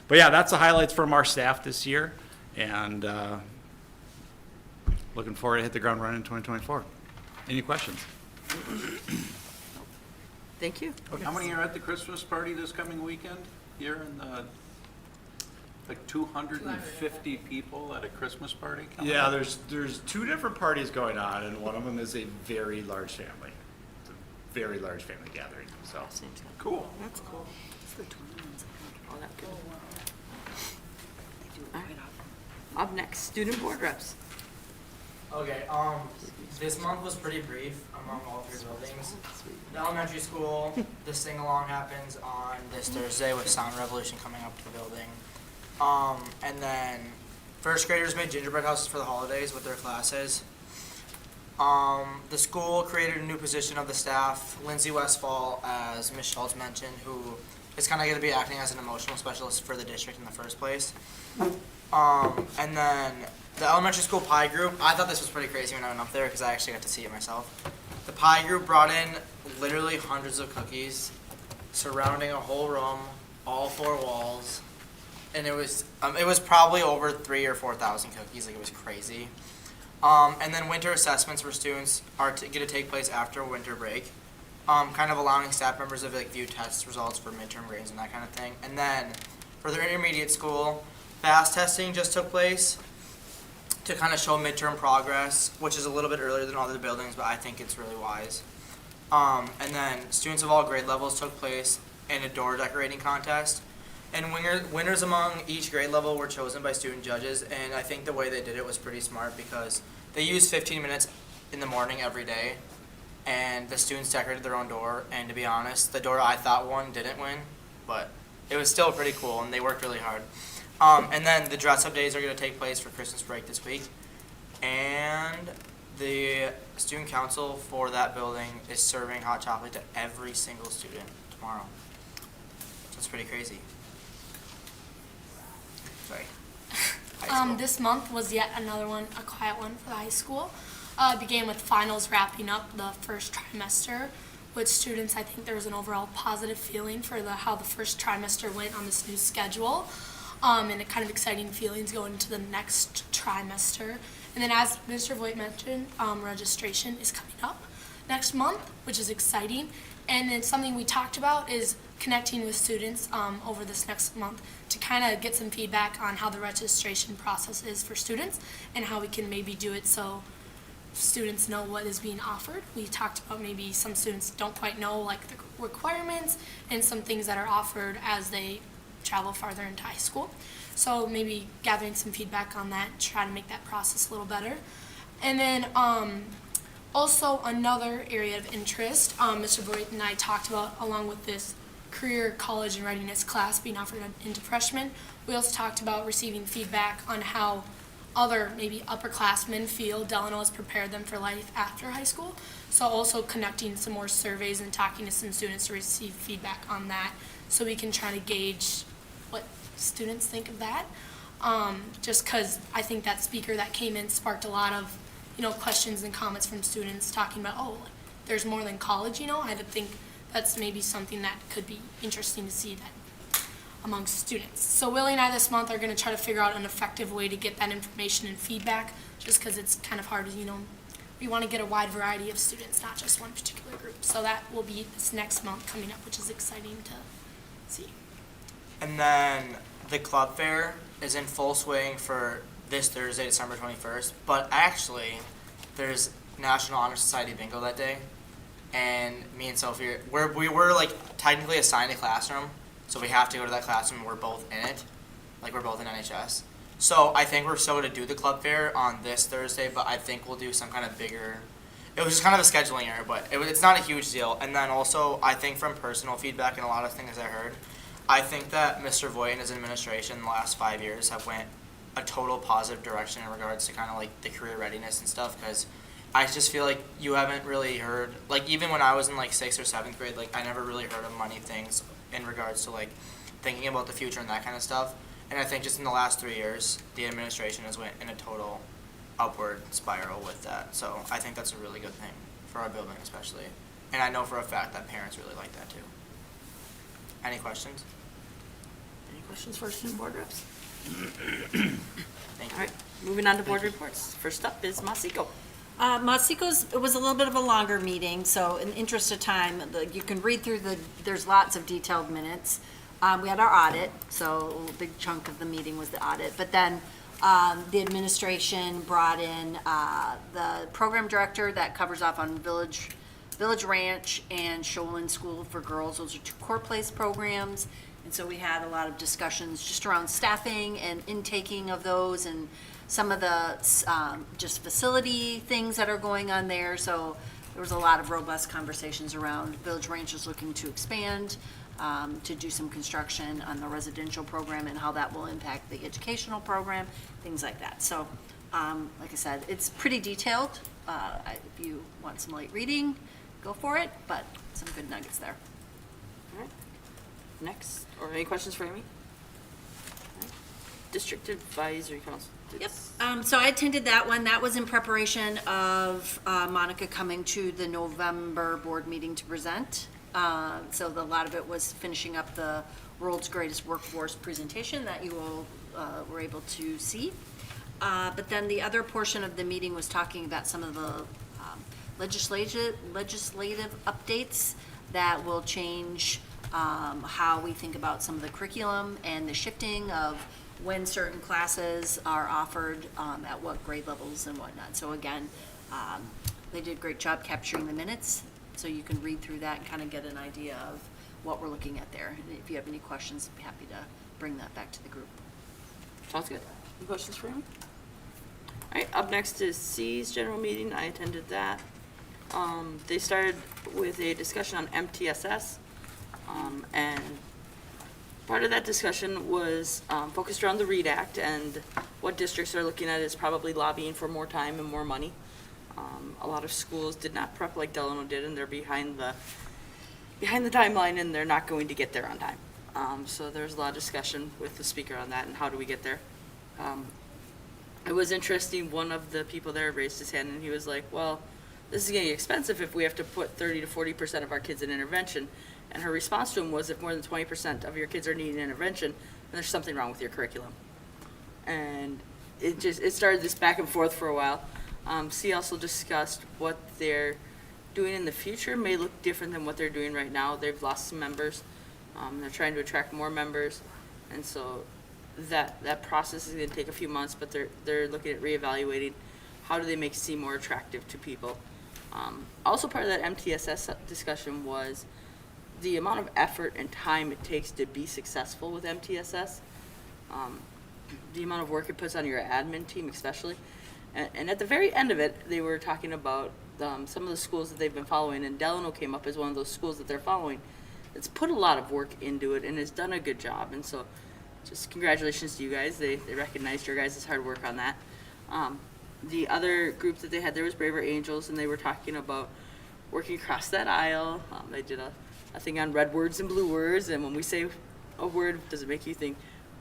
but yeah, that's the highlights from our staff this year, and looking forward to hit the ground running in 2024. Any questions? Thank you. How many are at the Christmas party this coming weekend? Here in the, like 250 people at a Christmas party coming Yeah, up? there's two different parties going on, and one of them is a very large family. It's a very large family gathering, so. Cool. That's cool. Oh, that good. All right. Up next, student board reps. Okay, this month was pretty brief among all three buildings. The elementary school, the sing-along happens on this Thursday with Sound Revolution coming up to the building. And then first graders made gingerbread houses for the holidays with their classes. The school created a new position of the staff, Lindsay Westfall, as Ms. Schultz mentioned, who is kind of going to be acting as an emotional specialist for the district in the first place. And then the elementary school pie group, I thought this was pretty crazy when I went up there because I actually got to see it myself. The pie group brought in literally hundreds of cookies surrounding a whole room, all four walls. And it was probably over 3,000 or 4,000 cookies, like it was crazy. And then winter assessments for students are going to take place after winter break, kind of allowing staff members to like view test results for midterm grades and that kind of thing. And then for the intermediate school, fast testing just took place to kind of show midterm progress, which is a little bit earlier than all the buildings, but I think it's really wise. And then students of all grade levels took place in a door decorating contest. And winners among each grade level were chosen by student judges, and I think the way they did it was pretty smart because they used 15 minutes in the morning every day, and the students decorated their own door, and to be honest, the door I thought won didn't win, but it was still pretty cool, and they worked really hard. And then the dress-up days are going to take place for Christmas break this week, and the student council for that building is serving hot chocolate to every single student tomorrow. So it's pretty crazy. Sorry. High school. This month was yet another one, a quiet one for the high school. It began with finals wrapping up the first trimester. With students, I think there was an overall positive feeling for how the first trimester went on this new schedule. And a kind of exciting feelings going into the next trimester. And then as Mr. Voigt mentioned, registration is coming up next month, which is exciting. And then something we talked about is connecting with students over this next month to kind of get some feedback on how the registration process is for students and how we can maybe do it so students know what is being offered. We talked about maybe some students don't quite know like the requirements and some things that are offered as they travel farther into high school. So maybe gathering some feedback on that, try to make that process a little better. And then also another area of interest, Mr. Voigt and I talked about along with this career college and readiness class being offered into freshmen, we also talked about receiving feedback on how other maybe upperclassmen feel Delano has prepared them for life after high school. So also connecting some more surveys and talking to some students to receive feedback on that so we can try to gauge what students think of that. Just because I think that speaker that came in sparked a lot of, questions and comments from students talking about, there's more than college, I would think that's maybe something that could be interesting to see that amongst students. So Willie and I this month are going to try to figure out an effective way to get that information and feedback, just because it's kind of hard, we want to get a wide variety of students, not just one particular group. So that will be this next month coming up, which is exciting to see. And then the club fair is in full swing for this Thursday, December 21st. But actually, there's National Honor Society bingo that day, and me and Sophie, we were like technically assigned a classroom, so we have to go to that classroom. And we're both in it, like we're both in NHS. So I think we're still going to do the club fair on this Thursday, but I think we'll do some kind of bigger. It was just kind of a scheduling error, but it's not a huge deal. And then also, I think from personal feedback and a lot of things I heard, I think that Mr. Voigt and his administration in the last 5 years have went a total positive direction in regards to kind of like the career readiness and stuff, because I just feel like you haven't really heard, like even when I was in like 6th or 7th grade, like I never really heard of money things in regards to like thinking about the future and that kind of stuff. And I think just in the last 3 years, the administration has went in a total upward spiral with that. So I think that's a really good thing for our building especially. And I know for a fact that parents really like that too. Any questions? Any questions for our student board reps? Thank you. All right, moving on to board reports. First up is Masiko. Masiko's, it was a little bit of a longer meeting, so in the interest of time, you can read through there's lots of detailed minutes. We had our audit, so a big chunk of the meeting was the audit. But then the administration brought in the program director that covers off on Village Ranch and Shoalin School for Girls. Those are 2 core place programs. And so we had a lot of discussions just around staffing and intaking of those and some of the just facility things that are going on there. So there was a lot of robust conversations around Village Ranch is looking to expand, to do some construction on the residential program and how that will impact the educational program, things like that. So, like I said, it's pretty detailed. If you want some light reading, go for it, but some good nuggets there. All right. Next, or any questions for Amy? All right. District Advisory Council. Yep. So I attended that one. That was in preparation of Monica coming to the November board meeting to present. So a lot of it was finishing up the World's Greatest Workforce presentation that you all were able to see. But then the other portion of the meeting was talking about some of the legislative updates that will change how we think about some of the curriculum and the shifting of when certain classes are offered, at what grade levels and whatnot. So again, they did a great job capturing the minutes, so you can read through that and kind of get an idea of what we're looking at there. And if you have any questions, I'd be happy to bring that back to the group. Sounds good. Any questions for Amy? All right, up next is C's general meeting. I attended that. They started with a discussion on MTSS, and part of that discussion was focused around the READ Act and what districts are looking at is probably lobbying for more time and more money. A lot of schools did not prep like Delano did, and they're behind the timeline, and they're not going to get there on time. So there's a lot of discussion with the speaker on that and how do we get there. It was interesting, one of the people there raised his hand and he was like, well, this is getting expensive if we have to put 30 to 40% of our kids in intervention. And her response to him was, if more than 20% of your kids are needing intervention, then there's something wrong with your curriculum. And it started this back and forth for a while. C also discussed what they're doing in the future may look different than what they're doing right now. They've lost some members. They're trying to attract more members. And so that process is going to take a few months, but they're looking at reevaluating how do they make C more attractive to people. Also part of that MTSS discussion was the amount of effort and time it takes to be successful with MTSS, the amount of work it puts on your admin team especially. And at the very end of it, they were talking about some of the schools that they've been following, and Delano came up as one of those schools that they're following. It's put a lot of work into it and has done a good job, and so just congratulations to you guys. They recognized your guys' hard work on that. The other group that they had there was Braver Angels, and they were talking about working across that aisle. They did a thing on red words and blue words, and when we say a word, does it make you think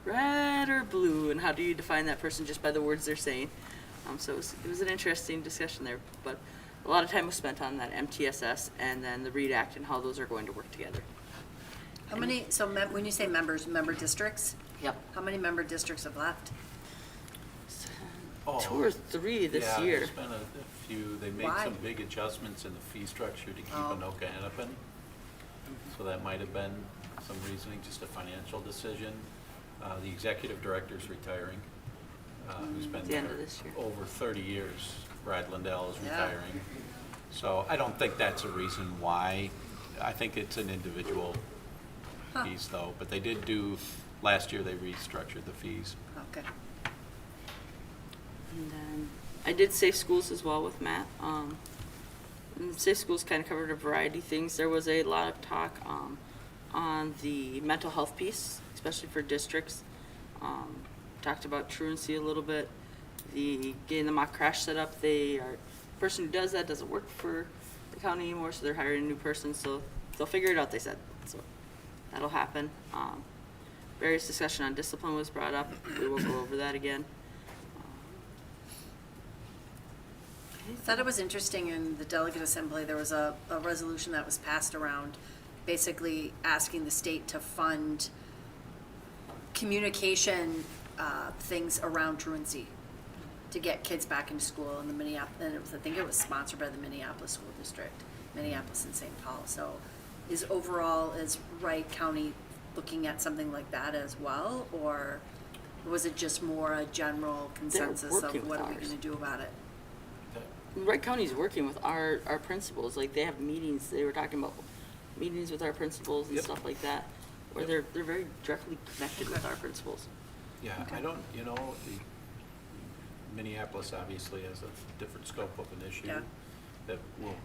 red or blue, and how do you define that person just by the words they're saying? So it was an interesting discussion there, but a lot of time was spent on that MTSS and then the READ Act and how those are going to work together. How many, so when you say members, member districts, Yep. how many member districts have left? 2 or 3 this Yeah, year. there's been a few. They made Why? some big adjustments in the fee structure to keep Oh. Anoka Hennepin. So that might have been some reasoning, just a financial decision. The executive director's retiring. who's been The end there of this year. over 30 years. Brad Lindell is Yeah. retiring. So I don't think that's a reason why. I think it's an individual piece though, but they did do, last year they restructured the fees. Okay. And then I did Safe Schools as well with Matt. And Safe Schools kind of covered a variety of things. There was a lot of talk on the mental health piece, especially for districts. Talked about truancy a little bit, getting the mock crash set up. The person who does that doesn't work for the county anymore, so they're hiring a new person. So they'll figure it out, they said. So that'll happen. Various discussion on discipline was brought up. We will go over that again. I thought it was interesting in the delegate assembly, there was a resolution that was passed around basically asking the state to fund communication things around truancy to get kids back into school in the Minneapolis, and I think it was sponsored by the Minneapolis School District, Minneapolis and St. Paul. So is Wright County looking at something like that as well, or was it just more a general consensus working of with what are we ours. gonna do about it? Wright County's working with our principals, like they have meetings, they were talking about meetings with our principals and Yep. stuff like that, where they're very directly connected with our principals. Yeah, I don't, the Minneapolis obviously has a different scope of an issue Yeah. that will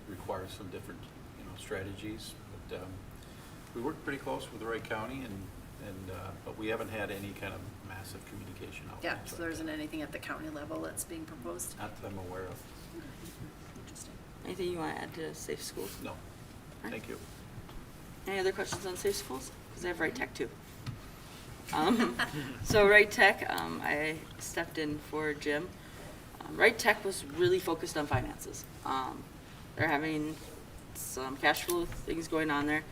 require some different, strategies. But we work pretty close with Wright County but we haven't had any kind of massive communication outreach. Yeah, so like there that. isn't anything at the county level that's being proposed? Not that I'm aware of. Interesting. Anything you want to add to Safe Schools? No, thank you. Any other questions on Safe Schools? Because I have Wright Tech too. So Wright Tech, I stepped in for Jim. Wright Tech was really focused on finances. They're having some cash flow things going on there.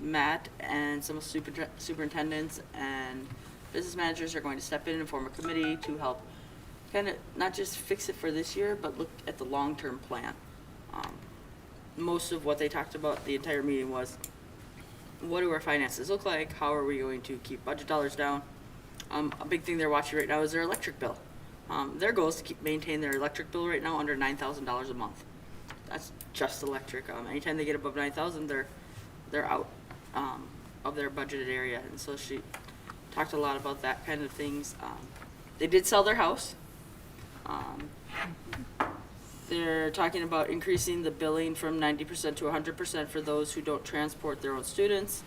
Matt and some superintendents and business managers are going to step in and form a committee to help kind of not just fix it for this year, but look at the long-term plan. Most of what they talked about the entire meeting was, what do our finances look like? How are we going to keep budget dollars down? A big thing they're watching right now is their electric bill. Their goal is to maintain their electric bill right now under $9,000 a month. That's just electric. Anytime they get above 9,000, they're out of their budgeted area. And so she talked a lot about that kind of things. They did sell their house. They're talking about increasing the billing from 90% to 100% for those who don't transport their own students.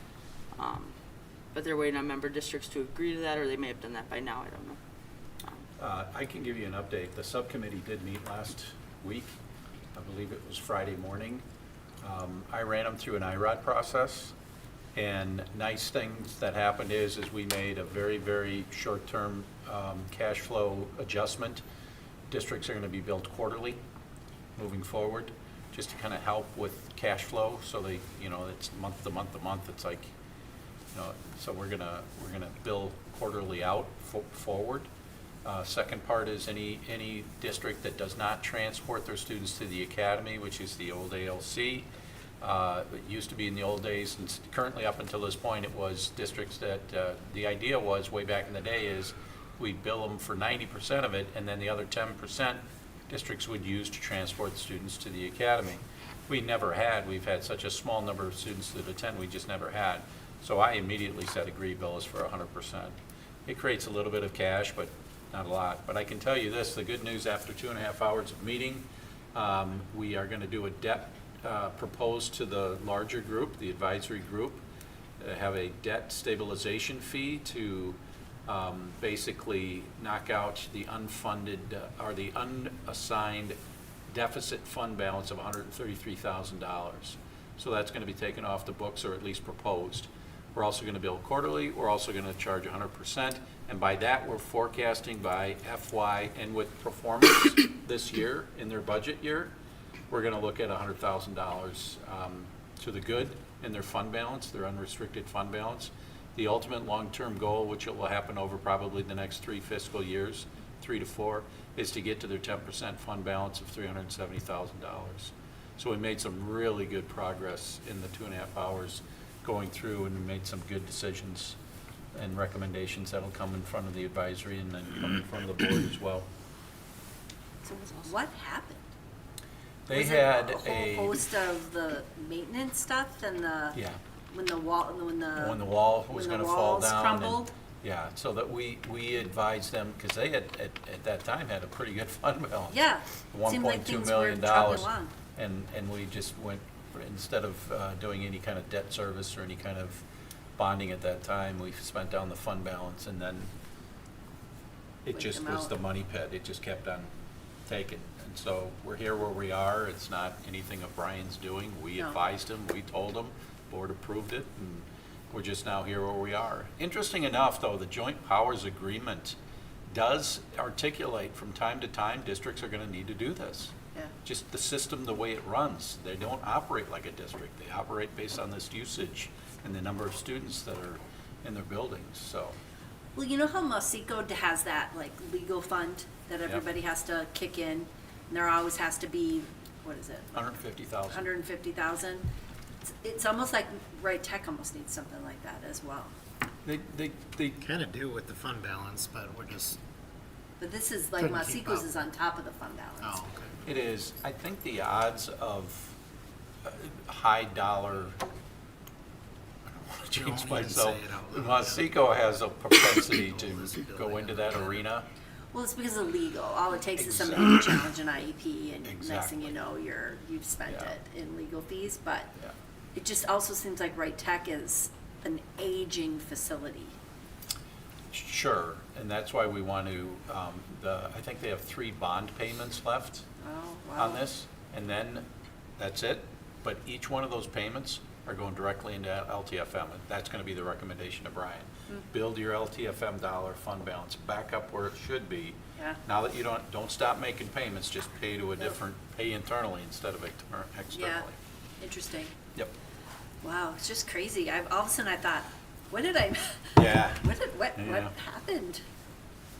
But they're waiting on member districts to agree to that, or they may have done that by now, I don't know. I can give you an update. The subcommittee did meet last week. I believe it was Friday morning. I ran them through an IROD process, and nice things that happened is we made a very, very short-term cash flow adjustment. Districts are going to be billed quarterly moving forward, just to kind of help with cash flow. So they, it's month to month to month. It's like, so we're gonna bill quarterly out forward. Second part is any district that does not transport their students to the academy, which is the old ALC. It used to be in the old days, and currently up until this point, it was districts that, the idea was way back in the day is we'd bill them for 90% of it, and then the other 10% districts would use to transport the students to the academy. We've had such a small number of students that attend, we just never had. So I immediately said, agree, bill us for 100%. It creates a little bit of cash, but not a lot. But I can tell you this, the good news after 2.5 hours of meeting, we are going to do a debt proposed to the larger group, the advisory group, have a debt stabilization fee to basically knock out the unfunded or the unassigned deficit fund balance of $133,000. So that's going to be taken off the books, or at least proposed. We're also going to bill quarterly. We're also going to charge 100%. And by that, we're forecasting by FY and with performance this year in their budget year, we're going to look at $100,000 to the good in their fund balance, their unrestricted fund balance. The ultimate long-term goal, which will happen over probably the next 3 fiscal years, 3 to 4, is to get to their 10% fund balance of $370,000. So we made some really good progress in the 2.5 hours going through, and we made some good decisions and recommendations that'll come in front of the advisory and then come in front of the board as well. What happened? They Was had it a whole host of the maintenance stuff and the, yeah, when the wall, when when the wall was when the gonna fall walls down. crumbled? Yeah, so that we advised them, because they had, at that time, had a pretty good fund balance. Yeah. $1.2 Seemed like things were million. trucking along. And we just went, instead of doing any kind of debt service or any kind of bonding at that time, we spent down the fund balance, and then it Wiped just them was out. the money pit, it just kept on taking. And so we're here where we are, it's not anything of Brian's doing, we No. advised him, we told him, board approved it, and we're just now here where we are. Interesting enough, though, the joint powers agreement does articulate from time to time, districts are gonna need to do this. Yeah. Just the system, the way it runs, they don't operate like a district, they operate based on this usage and the number of students that are in their buildings, so. Well, you know how Masico has that like legal fund that Yep. everybody has to kick in? And there always has to be, what is it? 150,000. 150,000? It's almost like Right Tech almost needs something like that as well. They Kind of do with the fund balance, but we're just, But this is like Couldn't keep Masico's up. is on top of the fund balance. oh, okay. It is, I think the odds of high dollar, I don't want to You change won't even myself. say it out loud. Masico has a propensity to go into that arena. Well, it's because of legal. All it takes is somebody to challenge an IEP, and next thing Exactly. you know, you've spent Yeah. it in legal fees. But Yeah. it just also seems like Right Tech is an aging facility. Sure, and that's why we want to, I think they have 3 bond payments left Oh, on this, and then that's it. But each one of those payments are going directly into LTFM, and that's going to be the recommendation of Brian. Build your LTFM dollar fund balance back up where it should be. Yeah. Now that you don't stop making payments, just pay to a different, pay internally instead of externally. Interesting. Yep. Wow, it's just crazy. All of a sudden I thought, what did I, Yeah. what Yeah. happened?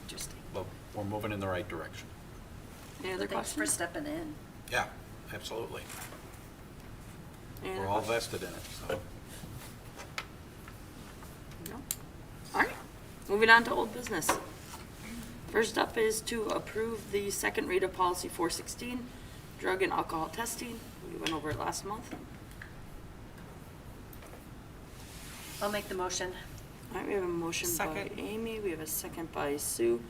Interesting. But we're moving in the right direction. Any other Thanks for questions? stepping in. Yeah, absolutely. Any other We're all questions? vested in it, so. No? All right, moving on to old business. First up is to approve the second read of policy 416, drug and alcohol testing. We went over it last month. I'll make the motion. All right, we have a motion by Amy, we have a second by Sue.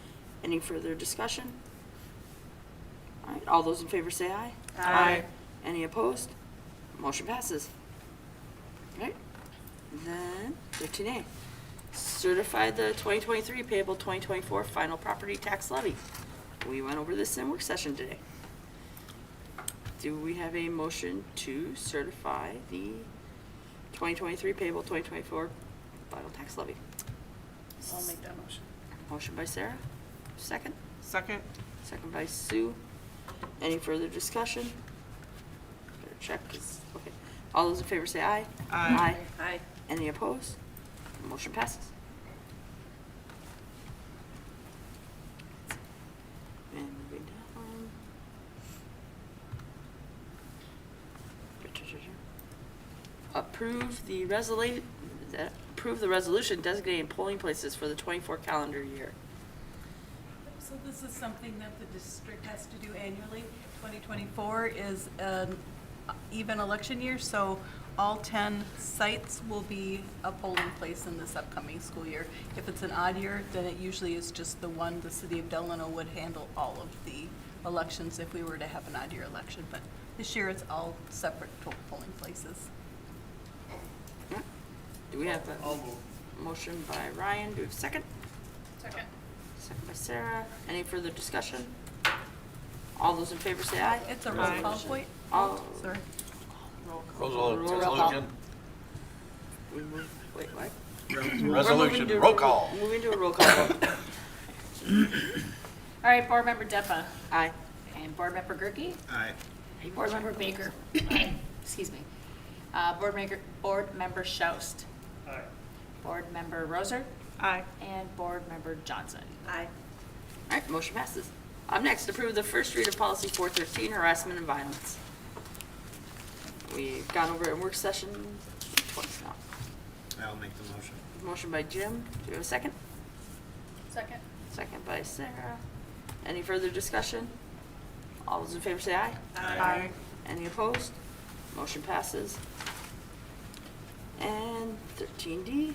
Any further discussion? All right, all those in favor say aye. Aye. Any opposed? Motion passes. All right, then 15A, certify the 2023 payable 2024 final property tax levy. We went over this in work session today. Do we have a motion to certify the 2023 payable 2024 final tax levy? I'll make that motion. Motion by Sarah, second. Second. Second by Sue. Any further discussion? Better check, 'cause- okay. All those in favor say aye. Aye. Aye. Any opposed? Motion passes. And moving down. Approve the resolution designating polling places for the 24 calendar year. So this is something that the district has to do annually. 2024 is an even election year, so all 10 sites will be a polling place in this upcoming school year. If it's an odd year, then it usually is just the one. The city of Delano would handle all of the elections if we were to have an odd year election, but this year it's all separate polling places. Do we have a motion by Ryan? Do we have a second? Second. Second by Sarah. Any further discussion? All those in favor say aye. It's a roll call point. All, Sorry. Resolution. we move, wait, what? Resolution, roll call. Moving to a roll call vote. All right, Board Member Deppa. Aye. And Board Member Gerke. Aye. Board Member Baker. Excuse me. Board Member Schaust. Aye. Board Member Roser. Aye. And Board Member Johnson. Aye. All right, motion passes. Up next, approve the first read of policy 413, harassment and violence. We've gone over it in work session twice now. I'll make the motion. Motion by Jim. Do we have a second? Second. Second by Sarah. Any further discussion? All those in favor say aye. Aye. Any opposed? Motion passes. And 13D,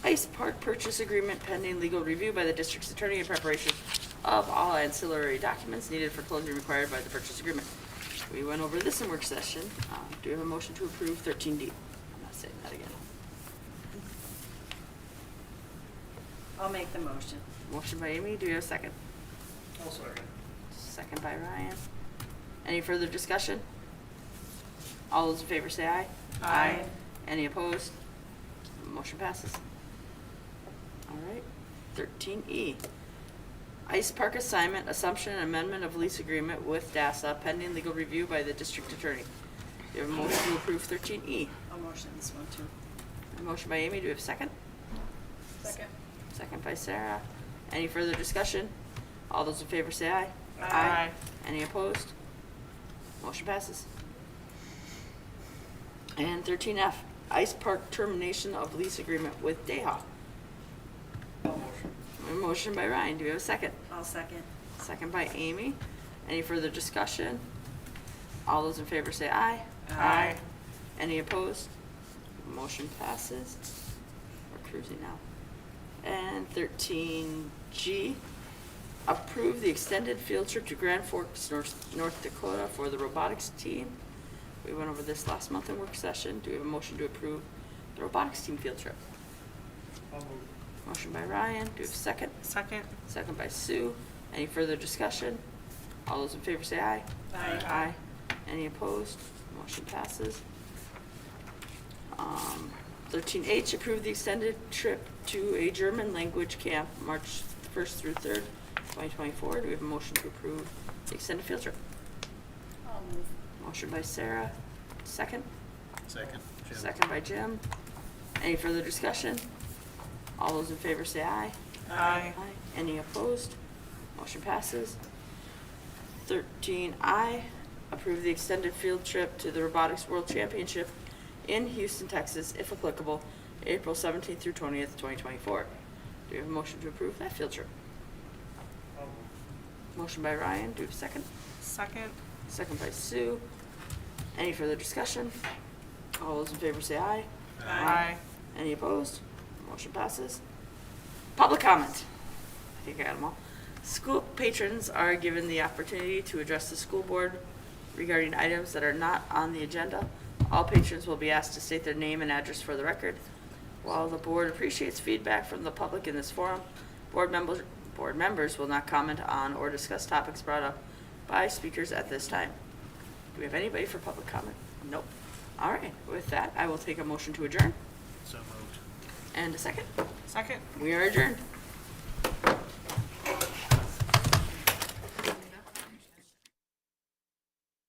Ice Park Purchase Agreement pending legal review by the district's attorney in preparation of all ancillary documents needed for closing required by the purchase agreement. We went over this in work session. Do we have a motion to approve 13D? I'm not saying that again. I'll make the motion. Motion by Amy. Do we have a second? I'll second. Second by Ryan. Any further discussion? All those in favor say aye. Aye. Any opposed? Motion passes. All right. 13E. Ice Park Assignment, Assumption, and Amendment of Lease Agreement with DASSA pending legal review by the district attorney. Do you have a motion to approve 13E? I'll motion this one too. A motion by Amy. Do we have a second? Second. Second by Sarah. Any further discussion? All those in favor say aye. Aye. Any opposed? Motion passes. And 13F, Ice Park Termination of Lease Agreement with DAHA. A motion by Ryan. Do we have a second? I'll second. Second by Amy. Any further discussion? All those in favor say aye. Aye. Any opposed? Motion passes. We're cruising now. And 13G, approve the extended field trip to Grand Forks, North Dakota for the robotics team. We went over this last month in work session. Do we have a motion to approve the robotics team field trip? Motion by Ryan. Do we have a second? Second. Second by Sue. Any further discussion? All those in favor say aye. Aye. Aye. Any opposed? Motion passes. 13H, approve the extended trip to a German language camp, March 1st through 3rd, 2024. Do we have a motion to approve the extended field trip? I'll move. Motion by Sarah. Second? Second. Jim. Second by Jim. Any further discussion? All those in favor say aye. Aye. Any opposed? Motion passes. 13I, approve the extended field trip to the Robotics World Championship in Houston, Texas, if applicable, April 17th through 20th, 2024. Do we have a motion to approve that field trip? Motion by Ryan. Do we have a second? Second. Second by Sue. Any further discussion? All those in favor say aye. Aye. Any opposed? Motion passes. Public comment. I think I got them all. School patrons are given the opportunity to address the school board regarding items that are not on the agenda. All patrons will be asked to state their name and address for the record. While the board appreciates feedback from the public in this forum, board members will not comment on or discuss topics brought up by speakers at this time. Do we have anybody for public comment? Nope. All right. With that, I will take a motion to adjourn. So moved. And a second. Second. We are adjourned.